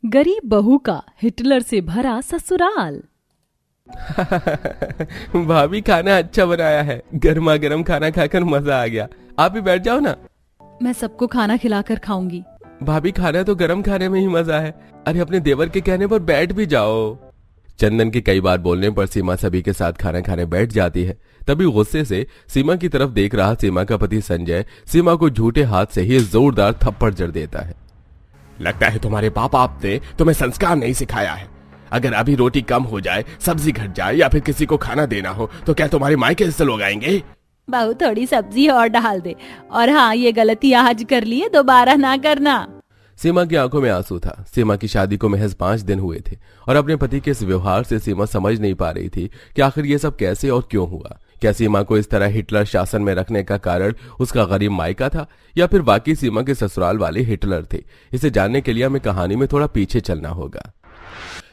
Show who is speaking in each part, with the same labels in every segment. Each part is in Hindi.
Speaker 1: गरीब बहू का हिटलर से भरा ससुराल।
Speaker 2: भाभी खाना अच्छा बनाया है, गर्मा गर्म खाना खाकर मजा आ गया। आप भी बैठ जाओ ना।
Speaker 1: मैं सबको खाना खिलाकर खाऊंगी।
Speaker 2: भाभी खाना तो गर्म खाने में ही मजा है। अरे अपने देवर के कहने पर बैठ भी जाओ। चंदन के कई बार बोलने पर सीमा सभी के साथ खाना खाने बैठ जाती है। तभी गुस्से से सीमा की तरफ देख रहा सीमा का पति संजय सीमा को झूठे हाथ से ही जोरदार थप्पड़ जड़ देता है। लगता है तुम्हारे पापा आपने तुम्हें संस्कार नहीं सिखाया है। अगर अभी रोटी कम हो जाए, सब्जी घट जाए या फिर किसी को खाना देना हो तो क्या तुम्हारे मायके से लोग आएंगे?
Speaker 1: बहू थोड़ी सब्जी और डाल दे, और हाँ ये गलती आज कर ली है, दोबारा ना करना।
Speaker 2: सीमा की आंखों में आंसू था। सीमा की शादी को महज 5 दिन हुए थे और अपने पति के इस व्यवहार से सीमा समझ नहीं पा रही थी कि आखिर ये सब कैसे और क्यों हुआ। क्या सीमा को इस तरह हिटलर शासन में रखने का कारण उसका गरीब मायका था या फिर वाकई सीमा के ससुराल वाले हिटलर थे? इसे जानने के लिए हमें कहानी में थोड़ा पीछे चलना होगा।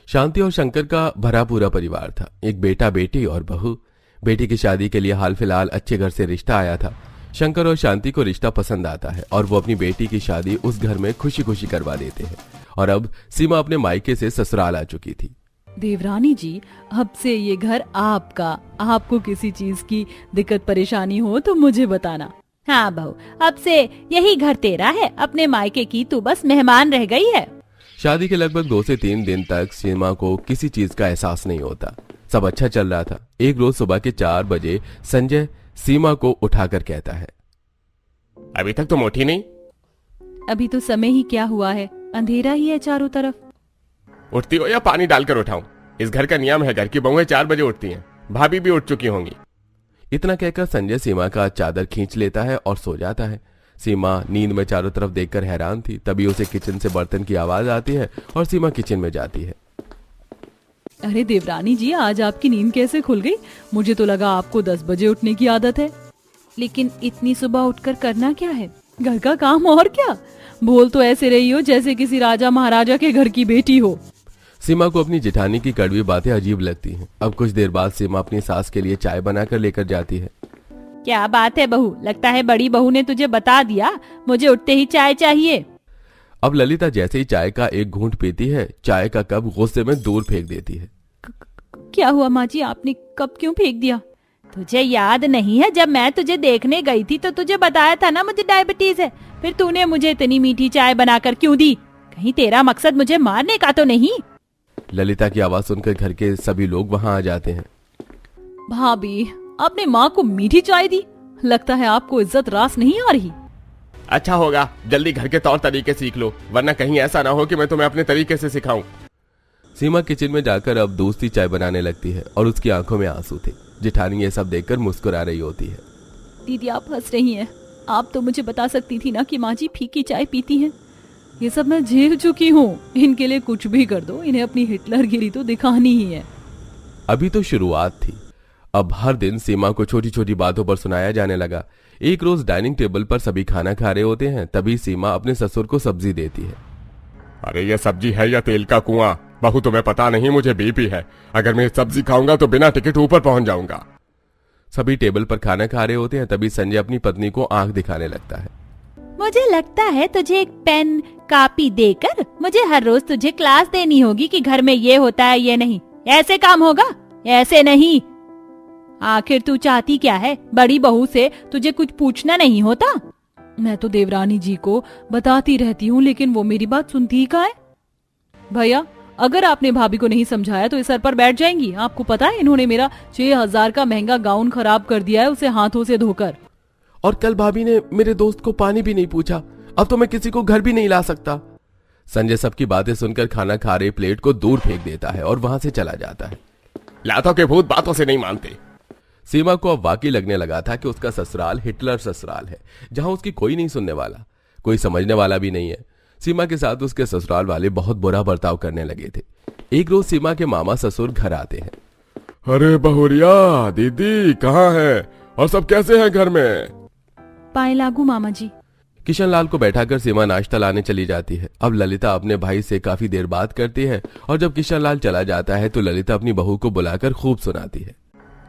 Speaker 2: शांति और शंकर का भरा पूरा परिवार था। एक बेटा, बेटी और बहू। बेटी की शादी के लिए हाल फिलहाल अच्छे घर से रिश्ता आया था। शंकर और शांति को रिश्ता पसंद आता है और वो अपनी बेटी की शादी उस घर में खुशी खुशी करवा देते हैं। और अब सीमा अपने मायके से ससुराल आ चुकी थी।
Speaker 1: देवरानी जी, अब से ये घर आपका। आपको किसी चीज की दिक्कत परेशानी हो तो मुझे बताना।
Speaker 3: हाँ बहू, अब से यही घर तेरा है। अपने मायके की तू बस मेहमान रह गई है।
Speaker 2: शादी के लगभग 2 से 3 दिन तक सीमा को किसी चीज का एहसास नहीं होता। सब अच्छा चल रहा था। एक रोज सुबह के 4 बजे संजय सीमा को उठाकर कहता है, अभी तक तुम उठी नहीं?
Speaker 1: अभी तो समय ही क्या हुआ है, अंधेरा ही है चारों तरफ।
Speaker 2: उठती हो या पानी डालकर उठाऊं? इस घर का नियम है, घर की बहुएं 4 बजे उठती हैं। भाभी भी उठ चुकी होंगी। इतना कहकर संजय सीमा का चादर खींच लेता है और सो जाता है। सीमा नींद में चारों तरफ देखकर हैरान थी। तभी उसे किचन से बर्तन की आवाज आती है और सीमा किचन में जाती है।
Speaker 1: अरे देवरानी जी, आज आपकी नींद कैसे खुल गई? मुझे तो लगा आपको 10 बजे उठने की आदत है। लेकिन इतनी सुबह उठकर करना क्या है? घर का काम और क्या? बोल तो ऐसे रही हो जैसे किसी राजा महाराजा के घर की बेटी हो।
Speaker 2: सीमा को अपनी जेठानी की कड़वी बातें अजीब लगती हैं। अब कुछ देर बाद सीमा अपनी सास के लिए चाय बनाकर लेकर जाती है।
Speaker 3: क्या बात है बहू, लगता है बड़ी बहू ने तुझे बता दिया मुझे उठते ही चाय चाहिए।
Speaker 2: अब ललिता जैसे ही चाय का एक घूंट पीती है, चाय का कप गुस्से में दूर फेंक देती है।
Speaker 1: क्या हुआ माँ जी, आपने कप क्यों फेंक दिया?
Speaker 3: तुझे याद नहीं है, जब मैं तुझे देखने गई थी तो तुझे बताया था ना मुझे डायबिटीज है। फिर तूने मुझे इतनी मीठी चाय बनाकर क्यों दी? कहीं तेरा मकसद मुझे मारने का तो नहीं?
Speaker 2: ललिता की आवाज सुनकर घर के सभी लोग वहाँ आ जाते हैं।
Speaker 1: भाभी, आपने माँ को मीठी चाय दी? लगता है आपको इज्जत रास नहीं आ रही।
Speaker 2: अच्छा होगा जल्दी घर के तौर तरीके सीख लो, वरना कहीं ऐसा ना हो कि मैं तुम्हें अपने तरीके से सिखाऊं। सीमा किचन में जाकर अब दूसरी चाय बनाने लगती है और उसकी आंखों में आंसू थे। जेठानी ये सब देखकर मुस्कुरा रही होती है।
Speaker 1: दीदी आप हंस रही हैं। आप तो मुझे बता सकती थी ना कि माँ जी फीकी चाय पीती हैं। ये सब मैं झेल चुकी हूँ। इनके लिए कुछ भी कर दो, इन्हें अपनी हिटलरगिरी तो दिखानी ही है।
Speaker 2: अभी तो शुरुआत थी। अब हर दिन सीमा को छोटी छोटी बातों पर सुनाया जाने लगा। एक रोज डाइनिंग टेबल पर सभी खाना खा रहे होते हैं। तभी सीमा अपने ससुर को सब्जी देती है। अरे ये सब्जी है या तेल का कुआं? बहू तुम्हें पता नहीं मुझे बीपी है। अगर मैं सब्जी खाऊंगा तो बिना टिकट ऊपर पहुंच जाऊंगा। सभी टेबल पर खाना खा रहे होते हैं। तभी संजय अपनी पत्नी को आंख दिखाने लगता है।
Speaker 3: मुझे लगता है तुझे एक पेन कॉपी देकर मुझे हर रोज तुझे क्लास देनी होगी कि घर में ये होता है ये नहीं। ऐसे काम होगा? ऐसे नहीं। आखिर तू चाहती क्या है? बड़ी बहू से तुझे कुछ पूछना नहीं होता?
Speaker 1: मैं तो देवरानी जी को बताती रहती हूँ, लेकिन वो मेरी बात सुनती ही कहाँ है? भैया, अगर आपने भाभी को नहीं समझाया तो इस सर पर बैठ जाएंगी। आपको पता है इन्होंने मेरा 6000 का महंगा गाउन खराब कर दिया है, उसे हाथों से धोकर।
Speaker 2: और कल भाभी ने मेरे दोस्त को पानी भी नहीं पूछा। अब तो मैं किसी को घर भी नहीं ला सकता। संजय सबकी बातें सुनकर खाना खा रहे प्लेट को दूर फेंक देता है और वहां से चला जाता है। लातों के भूत बातों से नहीं मानते। सीमा को अब वाकई लगने लगा था कि उसका ससुराल हिटलर ससुराल है, जहां उसकी कोई नहीं सुनने वाला, कोई समझने वाला भी नहीं है। सीमा के साथ उसके ससुराल वाले बहुत बुरा बर्ताव करने लगे थे। एक रोज सीमा के मामा ससुर घर आते हैं। अरे बहुरिया दीदी कहाँ है और सब कैसे हैं घर में?
Speaker 1: पाए लागू मामा जी।
Speaker 2: किशन लाल को बैठाकर सीमा नाश्ता लाने चली जाती है। अब ललिता अपने भाई से काफी देर बात करती है और जब किशन लाल चला जाता है तो ललिता अपनी बहू को बुलाकर खूब सुनाती है।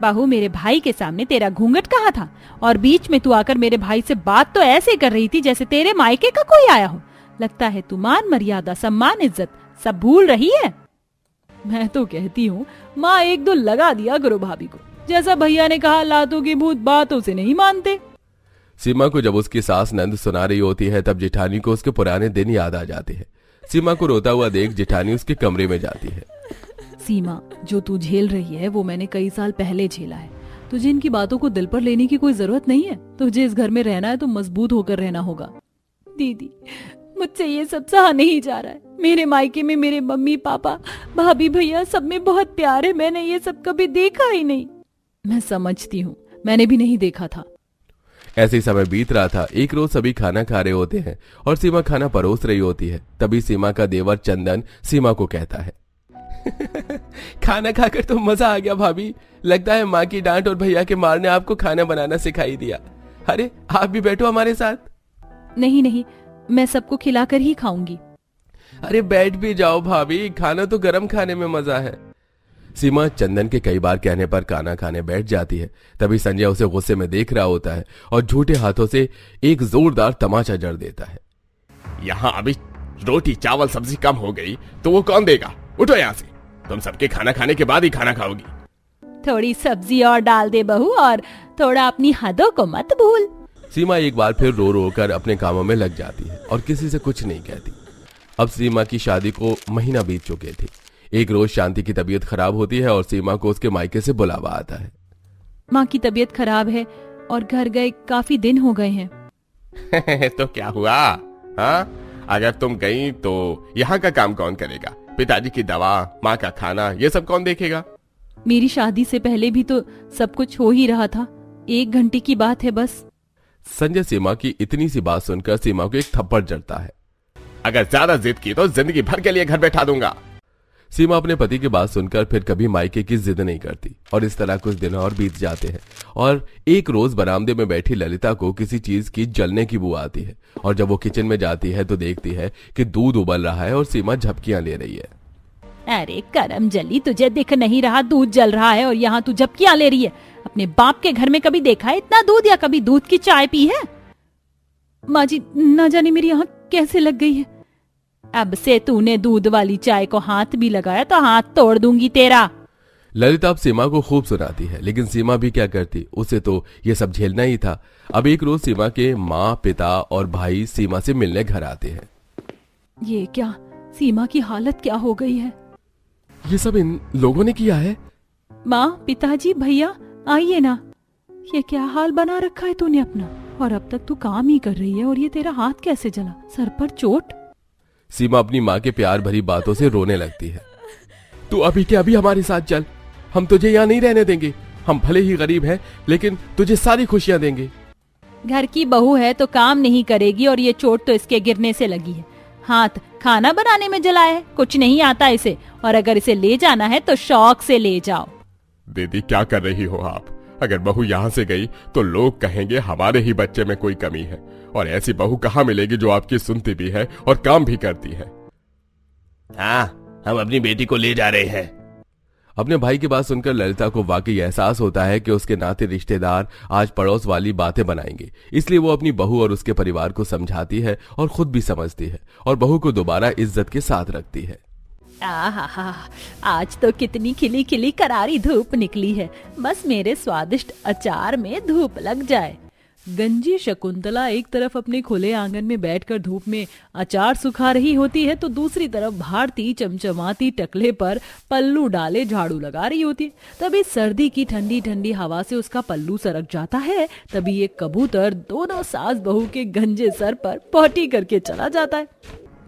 Speaker 3: बहू, मेरे भाई के सामने तेरा घूंघट कहाँ था? और बीच में तू आकर मेरे भाई से बात तो ऐसे कर रही थी जैसे तेरे मायके का कोई आया हो। लगता है तू मान मर्यादा सम्मान इज्जत सब भूल रही है।
Speaker 1: मैं तो कहती हूँ माँ एक दो लगा दिया करो भाभी को। जैसा भैया ने कहा, लातों के भूत बातों से नहीं मानते।
Speaker 2: सीमा को जब उसकी सास नंद सुना रही होती है तब जेठानी को उसके पुराने दिन याद आ जाते हैं। सीमा को रोता हुआ देख जेठानी उसके कमरे में जाती है।
Speaker 1: सीमा, जो तू झेल रही है वो मैंने कई साल पहले झेला है। तुझे इनकी बातों को दिल पर लेने की कोई जरूरत नहीं है। तुझे इस घर में रहना है तो मजबूत होकर रहना होगा।
Speaker 3: दीदी, मुझसे ये सब सहा नहीं जा रहा है। मेरे मायके में मेरे मम्मी पापा भाभी भैया सब में बहुत प्यार है। मैंने ये सब कभी देखा ही नहीं।
Speaker 1: मैं समझती हूँ, मैंने भी नहीं देखा था।
Speaker 2: ऐसे ही समय बीत रहा था। एक रोज सभी खाना खा रहे होते हैं और सीमा खाना परोस रही होती है। तभी सीमा का देवर चंदन सीमा को कहता है, खाना खाकर तो मजा आ गया भाभी। लगता है माँ की डांट और भैया के मार ने आपको खाना बनाना सिखाई दिया। अरे आप भी बैठो हमारे साथ।
Speaker 1: नहीं नहीं, मैं सबको खिलाकर ही खाऊंगी।
Speaker 2: अरे बैठ भी जाओ भाभी, खाना तो गरम खाने में मजा है। सीमा चंदन के कई बार कहने पर खाना खाने बैठ जाती है। तभी संजय उसे गुस्से में देख रहा होता है और झूठे हाथों से एक जोरदार तमाचा जड़ देता है।
Speaker 4: यहाँ अभी रोटी चावल सब्जी कम हो गई तो वो कौन देगा? उठो यहाँ से, तुम सबके खाना खाने के बाद ही खाना खाओगी।
Speaker 3: थोड़ी सब्जी और डाल दे बहू, और थोड़ा अपनी हदों को मत भूल।
Speaker 2: सीमा एक बार फिर रो रो कर अपने कामों में लग जाती है और किसी से कुछ नहीं कहती। अब सीमा की शादी को महीना बीत चुके थे। एक रोज शांति की तबीयत खराब होती है और सीमा को उसके मायके से बुलावा आता है।
Speaker 1: माँ की तबीयत खराब है और घर गए काफी दिन हो गए हैं।
Speaker 4: तो क्या हुआ? हाँ, अगर तुम गई तो यहाँ का काम कौन करेगा? पिताजी की दवा, माँ का खाना, ये सब कौन देखेगा?
Speaker 1: मेरी शादी से पहले भी तो सब कुछ हो ही रहा था। 1 घंटे की बात है बस।
Speaker 2: संजय सीमा की इतनी सी बात सुनकर सीमा को एक थप्पड़ जड़ता है।
Speaker 4: अगर ज्यादा जिद की तो जिंदगी भर के लिए घर बैठा दूंगा।
Speaker 2: सीमा अपने पति की बात सुनकर फिर कभी मायके की जिद नहीं करती और इस तरह कुछ दिन और बीत जाते हैं। और एक रोज बरामदे में बैठी ललिता को किसी चीज की जलने की बू आती है और जब वो किचन में जाती है तो देखती है कि दूध उबल रहा है और सीमा झपकियां ले रही है।
Speaker 3: अरे करम जली, तुझे दिख नहीं रहा दूध जल रहा है और यहाँ तू झपकियां ले रही है? अपने बाप के घर में कभी देखा है इतना दूध, या कभी दूध की चाय पी है?
Speaker 1: माँ जी, ना जाने मेरी आँख कैसे लग गई है।
Speaker 3: अब से तूने दूध वाली चाय को हाथ भी लगाया तो हाथ तोड़ दूंगी तेरा।
Speaker 2: ललिता अब सीमा को खूब सुनाती है, लेकिन सीमा भी क्या करती, उसे तो ये सब झेलना ही था। अब एक रोज सीमा के माँ, पिता और भाई सीमा से मिलने घर आते हैं।
Speaker 1: ये क्या, सीमा की हालत क्या हो गई है?
Speaker 2: ये सब इन लोगों ने किया है?
Speaker 1: माँ, पिताजी, भैया, आइए ना। ये क्या हाल बना रखा है तूने अपना? और अब तक तू काम ही कर रही है और ये तेरा हाथ कैसे जला? सर पर चोट?
Speaker 2: सीमा अपनी माँ के प्यार भरी बातों से रोने लगती है। तू अभी के अभी हमारे साथ चल, हम तुझे यहाँ नहीं रहने देंगे। हम भले ही गरीब हैं, लेकिन तुझे सारी खुशियाँ देंगे।
Speaker 3: घर की बहू है तो काम नहीं करेगी और ये चोट तो इसके गिरने से लगी है। हाथ खाना बनाने में जलाया है, कुछ नहीं आता इसे। और अगर इसे ले जाना है तो शौक से ले जाओ।
Speaker 4: दीदी, क्या कर रही हो आप? अगर बहू यहाँ से गई तो लोग कहेंगे हमारे ही बच्चे में कोई कमी है, और ऐसी बहू कहाँ मिलेगी जो आपकी सुनती भी है और काम भी करती है।
Speaker 5: हाँ, हम अपनी बेटी को ले जा रहे हैं।
Speaker 2: अपने भाई की बात सुनकर ललिता को वाकई एहसास होता है कि उसके नाते रिश्तेदार आज पड़ोस वाली बातें बनाएंगे। इसलिए वो अपनी बहू और उसके परिवार को समझाती है और खुद भी समझती है और बहू को दोबारा इज्जत के साथ रखती है।
Speaker 3: आहा, आज तो कितनी खिली खिली करारी धूप निकली है। बस मेरे स्वादिष्ट अचार में धूप लग जाए।
Speaker 1: गंजी शकुंतला एक तरफ अपने खुले आंगन में बैठकर धूप में अचार सुखा रही होती है तो दूसरी तरफ भारती चमचमाती टकले पर पल्लू डाले झाड़ू लगा रही होती है। तभी सर्दी की ठंडी ठंडी हवा से उसका पल्लू सरक जाता है। तभी एक कबूतर दोनों सास बहू के गंजे सर पर पोटी करके चला जाता है।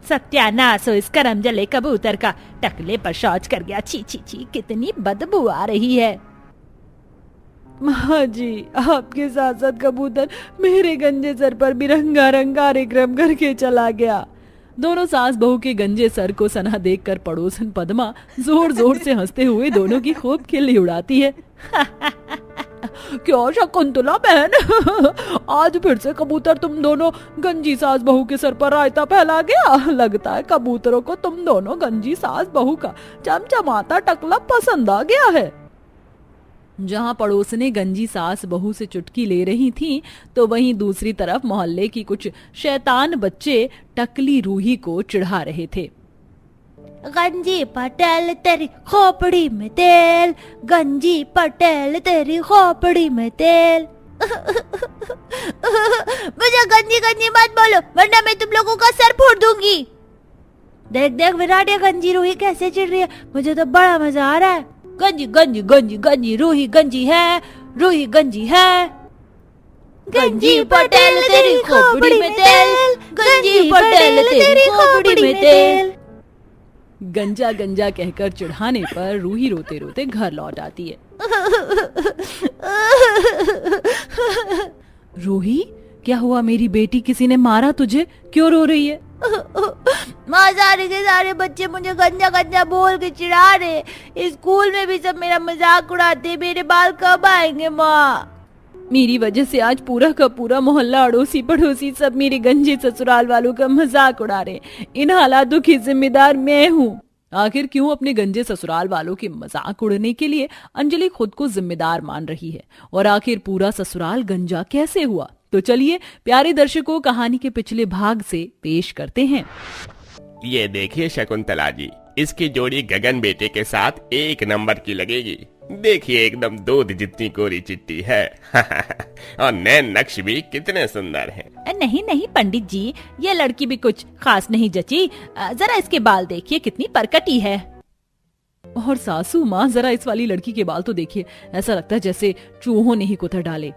Speaker 3: सत्यानाश हो इस करम जले कबूतर का, टकले पर शौच कर गया। छी छी छी, कितनी बदबू आ रही है।
Speaker 1: माँ जी, आपके साथ साथ कबूतर मेरे गंजे सर पर भी रंगारंग कार्यक्रम करके चला गया। दोनों सास बहू के गंजे सर को सना देखकर पड़ोसन पद्मा जोर जोर से हंसते हुए दोनों की खूब खिल्ली उड़ाती है। क्यों शकुंतला बहन, आज फिर से कबूतर तुम दोनों गंजी सास बहू के सर पर रायता फैला गया। लगता है कबूतरों को तुम दोनों गंजी सास बहू का चमचमाता टकला पसंद आ गया है। जहां पड़ोसने गंजी सास बहू से चुटकी ले रही थीं, तो वहीं दूसरी तरफ मोहल्ले की कुछ शैतान बच्चे टकली रूही को चिढ़ा रहे थे।
Speaker 3: गंजी पटेल तेरी खोपड़ी में तेल, गंजी पटेल तेरी खोपड़ी में तेल। मुझे गंजी गंजी मत बोलो वरना मैं तुम लोगों का सर फोड़ दूंगी। देख देख विराट ये गंजी रूही कैसे चिढ़ रही है, मुझे तो बड़ा मजा आ रहा है। गंजी गंजी गंजी गंजी रूही गंजी है, रूही गंजी है। गंजी पटेल तेरी खोपड़ी में तेल, गंजी पटेल तेरी खोपड़ी में तेल।
Speaker 1: गंजा गंजा कहकर चिढ़ाने पर रूही रोते रोते घर लौट आती है। रूही, क्या हुआ मेरी बेटी, किसी ने मारा तुझे, क्यों रो रही है?
Speaker 3: माँ सारे के सारे बच्चे मुझे गंजा गंजा बोल के चिढ़ा रहे। स्कूल में भी सब मेरा मजाक उड़ाते, मेरे बाल कब आएंगे माँ?
Speaker 1: मेरी वजह से आज पूरा का पूरा मोहल्ला, अड़ोसी पड़ोसी सब मेरे गंजे ससुराल वालों का मजाक उड़ा रहे। इन हालातों की जिम्मेदार मैं हूँ। आखिर क्यों अपने गंजे ससुराल वालों के मजाक उड़ने के लिए अंजलि खुद को जिम्मेदार मान रही है? और आखिर पूरा ससुराल गंजा कैसे हुआ? तो चलिए प्यारे दर्शकों, कहानी के पिछले भाग से पेश करते हैं।
Speaker 4: ये देखिए शकुंतला जी, इसकी जोड़ी गगन बेटे के साथ एक नंबर की लगेगी। देखिए एकदम दूध जितनी कोरी चिट्टी है। और नैन नक्श भी कितने सुंदर हैं।
Speaker 3: नहीं नहीं पंडित जी, ये लड़की भी कुछ खास नहीं जची। जरा इसके बाल देखिए कितनी परकटी है।
Speaker 1: और सासू माँ, जरा इस वाली लड़की के बाल तो देखिए, ऐसा लगता है जैसे चूहों ने ही कुतर डाले।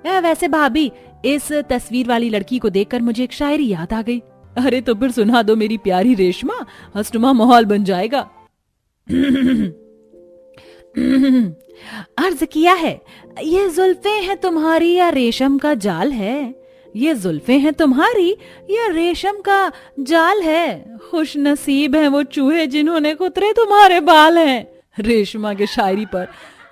Speaker 3: वैसे भाभी, इस तस्वीर वाली लड़की को देखकर मुझे एक शायरी याद आ गई।
Speaker 1: अरे तो फिर सुना दो मेरी प्यारी रेशमा, हंसनुमा माहौल बन जाएगा।
Speaker 3: अर्ज किया है, ये जुल्फे हैं तुम्हारी या रेशम का जाल है, ये जुल्फे हैं तुम्हारी या रेशम का जाल है, खुश नसीब है वो चूहे जिन्होंने कुतरे तुम्हारे बाल हैं।
Speaker 1: रेशमा के शायरी पर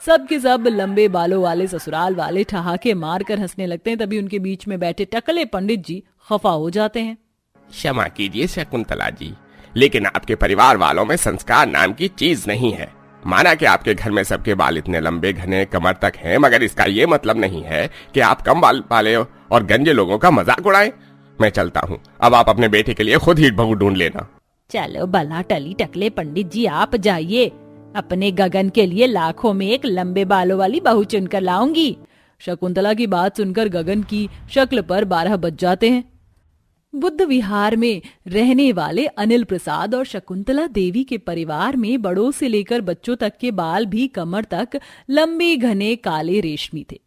Speaker 1: सब के सब लंबे बालों वाले ससुराल वाले ठहाके मार कर हंसने लगते हैं। तभी उनके बीच में बैठे टकले पंडित जी खफा हो जाते हैं।
Speaker 4: क्षमा कीजिए शकुंतला जी, लेकिन आपके परिवार वालों में संस्कार नाम की चीज नहीं है। माना कि आपके घर में सबके बाल इतने लंबे घने कमर तक हैं, मगर इसका ये मतलब नहीं है कि आप कम बाल वाले और गंजे लोगों का मजाक उड़ाएं। मैं चलता हूँ, अब आप अपने बेटे के लिए खुद ही बहू ढूंढ लेना।
Speaker 3: चलो भला टली टकले पंडित जी, आप जाइए, अपने गगन के लिए लाखों में एक लंबे बालों वाली बहू चुनकर लाऊंगी।
Speaker 1: शकुंतला की बात सुनकर गगन की शक्ल पर 12 बज जाते हैं। बुद्ध विहार में रहने वाले अनिल प्रसाद और शकुंतला देवी के परिवार में बड़ों से लेकर बच्चों तक के बाल भी कमर तक लंबे घने काले रेशमी थे।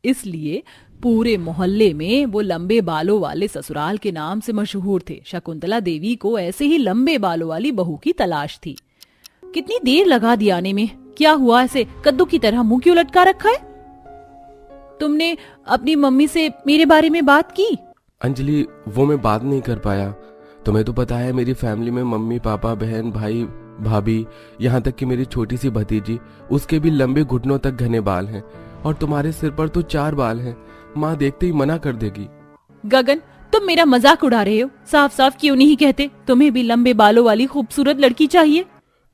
Speaker 1: इसलिए पूरे मोहल्ले में वो लंबे बालों वाले ससुराल के नाम से मशहूर थे। शकुंतला देवी को ऐसे ही लंबे बालों वाली बहू की तलाश थी। कितनी देर लगा दी आने में? क्या हुआ, ऐसे कद्दू की तरह मुंह क्यों लटका रखा है? तुमने अपनी मम्मी से मेरे बारे में बात की?
Speaker 2: अंजलि, वो मैं बात नहीं कर पाया। तुम्हें तो पता है मेरी फैमिली में मम्मी पापा बहन भाई भाभी, यहाँ तक कि मेरी छोटी सी भतीजी, उसके भी लंबे घुटनों तक घने बाल हैं। और तुम्हारे सिर पर तो 4 बाल हैं। माँ देखते ही मना कर देगी।
Speaker 1: गगन, तुम मेरा मजाक उड़ा रहे हो। साफ साफ क्यों नहीं कहते तुम्हें भी लंबे बालों वाली खूबसूरत लड़की चाहिए?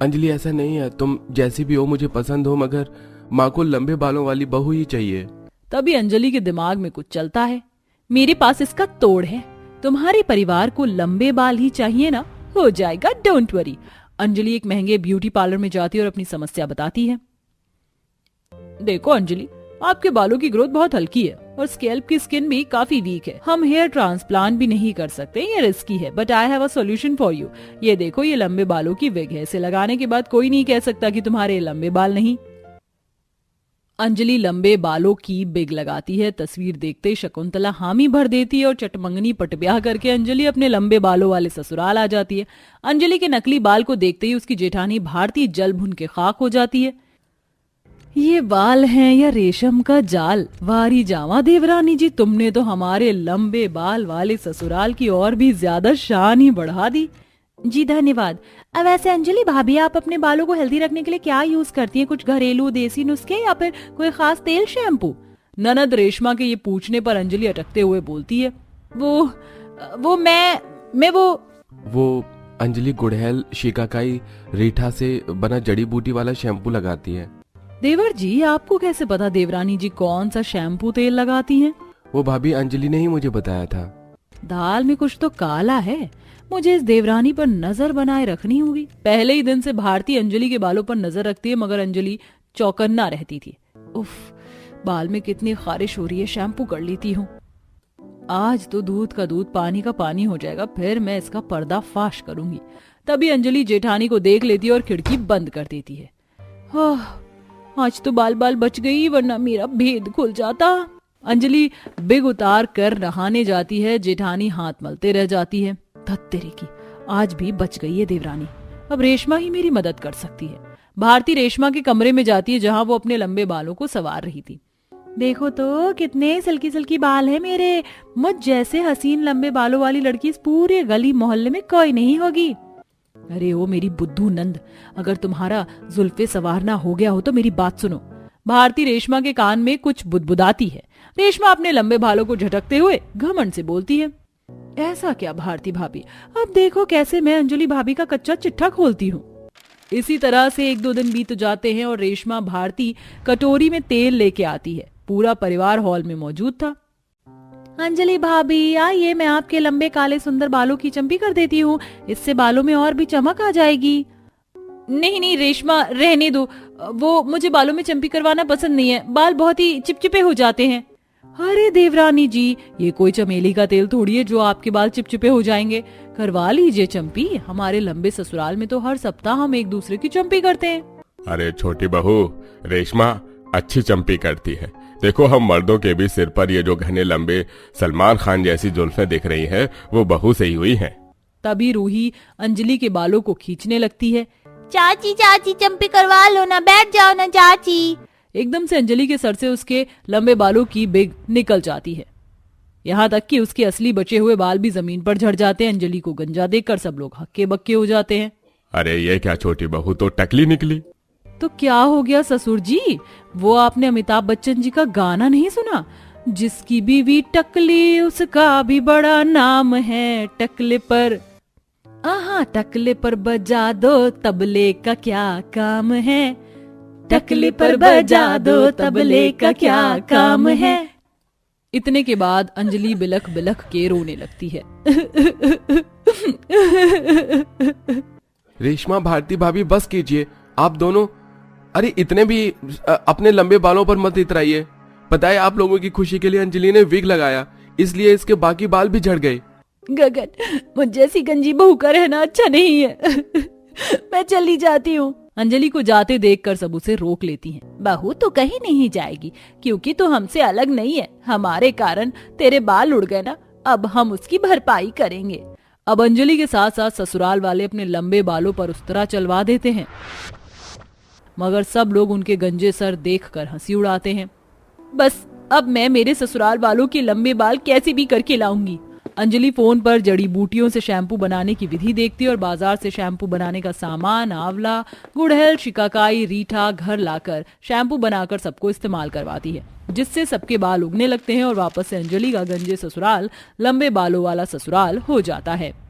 Speaker 2: अंजलि, ऐसा नहीं है, तुम जैसी भी हो मुझे पसंद हो, मगर माँ को लंबे बालों वाली बहू ही चाहिए।
Speaker 1: तभी अंजलि के दिमाग में कुछ चलता है। मेरे पास इसका तोड़ है। तुम्हारे परिवार को लंबे बाल ही चाहिए ना? हो जाएगा, डोंट वरी। अंजलि एक महंगे ब्यूटी पार्लर में जाती है और अपनी समस्या बताती है। देखो अंजलि, आपके बालों की ग्रोथ बहुत हल्की है और स्कैल्प की स्किन भी काफी वीक है। हम हेयर ट्रांसप्लांट भी नहीं कर सकते, ये रिस्की है, but I have a solution for you. ये देखो, ये लंबे बालों की विग है। इसे लगाने के बाद कोई नहीं कह सकता कि तुम्हारे लंबे बाल नहीं। अंजलि लंबे बालों की बिग लगाती है। तस्वीर देखते शकुंतला हामी भर देती है और चटमंगनी पटब्याह करके अंजलि अपने लंबे बालों वाले ससुराल आ जाती है। अंजलि के नकली बाल को देखते ही उसकी जेठानी भारती जल भुन के खाक हो जाती है। ये बाल हैं या रेशम का जाल? वारी जावा देवरानी जी, तुमने तो हमारे लंबे बाल वाले ससुराल की और भी ज्यादा शान ही बढ़ा दी।
Speaker 3: जी धन्यवाद। अब वैसे अंजलि भाभी, आप अपने बालों को हेल्दी रखने के लिए क्या यूज करती हैं? कुछ घरेलू देसी नुस्खे या फिर कोई खास तेल शैम्पू?
Speaker 1: ननद रेशमा के ये पूछने पर अंजलि अटकते हुए बोलती है,
Speaker 2: वो अंजलि गुड़हल शिकाकाई रीठा से बना जड़ी बूटी वाला शैम्पू लगाती है।
Speaker 1: देवर जी, आपको कैसे पता देवरानी जी कौन सा शैम्पू तेल लगाती हैं?
Speaker 2: वो भाभी अंजलि ने ही मुझे बताया था।
Speaker 1: दाल में कुछ तो काला है। मुझे इस देवरानी पर नजर बनाए रखनी होगी। पहले ही दिन से भारती अंजलि के बालों पर नजर रखती है, मगर अंजलि चौकन्ना रहती थी। उफ, बाल में कितनी खारिश हो रही है, शैम्पू कर लेती हूँ। आज तो दूध का दूध पानी का पानी हो जाएगा, फिर मैं इसका पर्दा फाश करूंगी। तभी अंजलि जेठानी को देख लेती है और खिड़की बंद कर देती है। आज तो बाल बाल बच गई, वरना मेरा भेद खुल जाता। अंजलि बिग उतार कर नहाने जाती है। जेठानी हाथ मलते रह जाती है। धत्तेरे की, आज भी बच गई है देवरानी। अब रेशमा ही मेरी मदद कर सकती है। भारती रेशमा के कमरे में जाती है, जहां वो अपने लंबे बालों को संवार रही थी। देखो तो कितने सिल्की सिल्की बाल है मेरे। मुझ जैसे हसीन लंबे बालों वाली लड़की इस पूरे गली मोहल्ले में कोई नहीं होगी। अरे ओ मेरी बुद्धू नंद, अगर तुम्हारा जुल्फे सवारना हो गया हो तो मेरी बात सुनो। भारती रेशमा के कान में कुछ बुदबुदाती है। रेशमा अपने लंबे बालों को झटकते हुए घमंड से बोलती है, ऐसा क्या भारती भाभी, अब देखो कैसे मैं अंजलि भाभी का कच्चा चिट्ठा खोलती हूँ। इसी तरह से 1-2 दिन बीत जाते हैं और रेशमा भारती कटोरी में तेल लेके आती है। पूरा परिवार हॉल में मौजूद था। अंजलि भाभी आइए, मैं आपके लंबे काले सुंदर बालों की चंपी कर देती हूँ, इससे बालों में और भी चमक आ जाएगी। नहीं नहीं रेशमा, रहने दो, वो मुझे बालों में चंपी करवाना पसंद नहीं है, बाल बहुत ही चिपचिपे हो जाते हैं। अरे देवरानी जी, ये कोई चमेली का तेल थोड़ी है जो आपके बाल चिपचिपे हो जाएंगे। करवा लीजिए चंपी, हमारे लंबे ससुराल में तो हर सप्ताह हम एक दूसरे की चंपी करते हैं।
Speaker 4: अरे छोटी बहू, रेशमा अच्छी चंपी करती है। देखो, हम मर्दों के भी सिर पर ये जो घने लंबे सलमान खान जैसी जुल्फें दिख रही हैं, वो बहू से ही हुई हैं।
Speaker 1: तभी रूही अंजलि के बालों को खींचने लगती है।
Speaker 3: चाची चाची चंपी करवा लो ना, बैठ जाओ ना चाची।
Speaker 1: एकदम से अंजलि के सर से उसके लंबे बालों की बिग निकल जाती है। यहाँ तक कि उसके असली बचे हुए बाल भी जमीन पर झड़ जाते हैं। अंजलि को गंजा देखकर सब लोग हक्के बक्के हो जाते हैं।
Speaker 4: अरे ये क्या छोटी बहू, तो टकली निकली।
Speaker 1: तो क्या हो गया ससुर जी, वो आपने अमिताभ बच्चन जी का गाना नहीं सुना, जिसकी बीवी टकली उसका भी बड़ा नाम है, टकले पर टकले पर बजा दो तबले का क्या काम है, टकले पर बजा दो तबले का क्या काम है। इतने के बाद अंजलि बिलख बिलख के रोने लगती है।
Speaker 2: रेशमा, भारती भाभी बस कीजिए, आप दोनों अरे इतने भी अपने लंबे बालों पर मत इतराइए। पता है, आप लोगों की खुशी के लिए अंजलि ने विग लगाया, इसलिए इसके बाकी बाल भी झड़ गए।
Speaker 1: गगन, मुझ जैसी गंजी बहू का रहना अच्छा नहीं है। मैं चली जाती हूँ। अंजलि को जाते देखकर सब उसे रोक लेती हैं।
Speaker 3: बहू तो कहीं नहीं जाएगी, क्योंकि तू हमसे अलग नहीं है। हमारे कारण तेरे बाल उड़ गए ना, अब हम उसकी भरपाई करेंगे।
Speaker 1: अब अंजलि के साथ साथ ससुराल वाले अपने लंबे बालों पर उस्तरा चलवा देते हैं, मगर सब लोग उनके गंजे सर देखकर हंसी उड़ाते हैं। बस अब मैं मेरे ससुराल वालों के लंबे बाल कैसे भी करके लाऊंगी। अंजलि फोन पर जड़ी बूटियों से शैम्पू बनाने की विधि देखती है और बाजार से शैम्पू बनाने का सामान, आंवला, गुड़हल, शिकाकाई, रीठा घर लाकर शैम्पू बनाकर सबको इस्तेमाल करवाती है, जिससे सबके बाल उगने लगते हैं और वापस से अंजलि का गंजे ससुराल लंबे बालों वाला ससुराल हो जाता है।